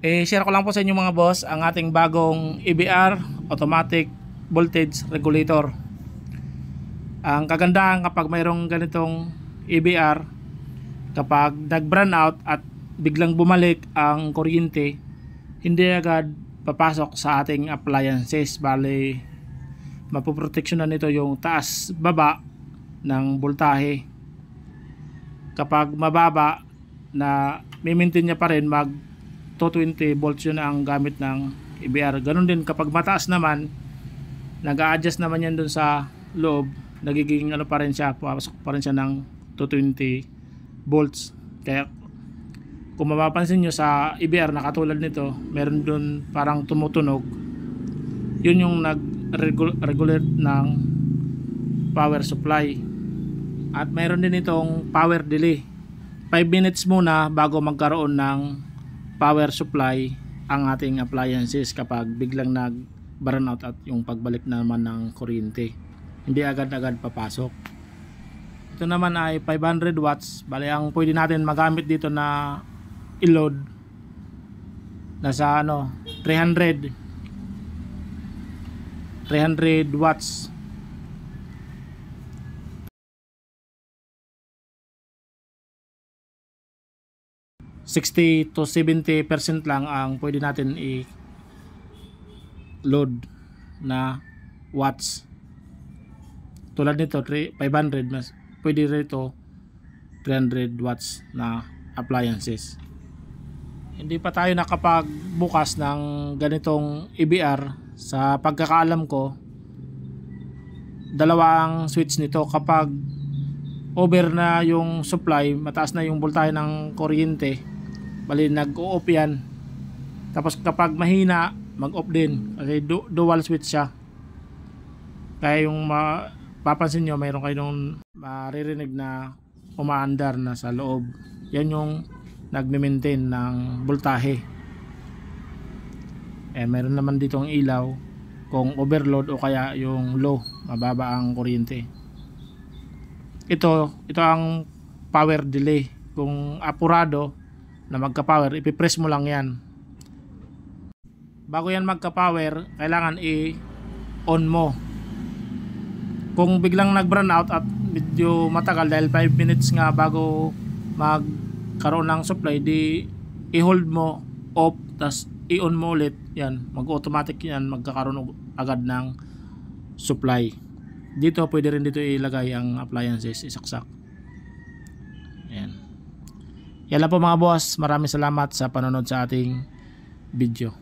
Share ko lang po sa inyo mga boss ang ating bagong EBR automatic voltage regulator. Ang kagandahan kapag mayroong ganitong EBR, kapag nag-brown out at biglang bumalik ang kuryente, hindi agad papasok sa ating appliances. Bali, mapoproteksyonan nito yung taas baba ng voltahe. Kapag mababa na mi-maintain niya pa rin, mag 220 volts yun ang gamit ng EBR. Ganun din kapag mataas naman, nag-a-adjust naman yan dun sa loob, nagiging ano pa rin siya, papasok pa rin siya ng 220 volts. Kaya kung mapapansin nyo sa EBR na katulad nito, meron dun parang tumutunog, yun yung nag-regulate ng power supply. At meron din itong power delay, 5 minutes muna bago magkaroon ng power supply ang ating appliances kapag biglang nag burn out at yung pagbalik naman ng kuryente, hindi agad-agad papasok. Ito naman ay 500 watts. Bali, ang pwede natin magamit dito na i-load nasa 300 watts. $60 to 70% lang ang pwede natin i-load na watts. Tulad nito 500, mas pwede rito 300 watts na appliances. Hindi pa tayo nakapagbukas ng ganitong EBR. Sa pagkakaalam ko, dalawang switch nito. Kapag over na yung supply, mataas na yung voltahe ng kuryente, bali nag-o-off yan. Tapos kapag mahina, mag-off din. Kasi dual switch siya. Kaya yung papansin nyo, mayroon kayong maririnig na umaandar na sa loob. Yan yung nagme-maintain ng voltahe. Mayroon naman ditong ilaw kung overload o kaya yung low, mababa ang kuryente. Ito ang power delay. Kung apurado na magka-power, ipipress mo lang yan. Bago yan magka-power, kailangan i-on mo. Kung biglang nag-brown out at medyo matagal, dahil 5 minutes nga bago magkaroon ng supply, di i-hold mo off, tas i-on mo ulit, yan, mag-automatic yan, magkakaroon agad ng supply. Dito pwede rin dito ilagay ang appliances, isaksak. Yan lang po mga boss. Maraming salamat sa panonood sa ating video.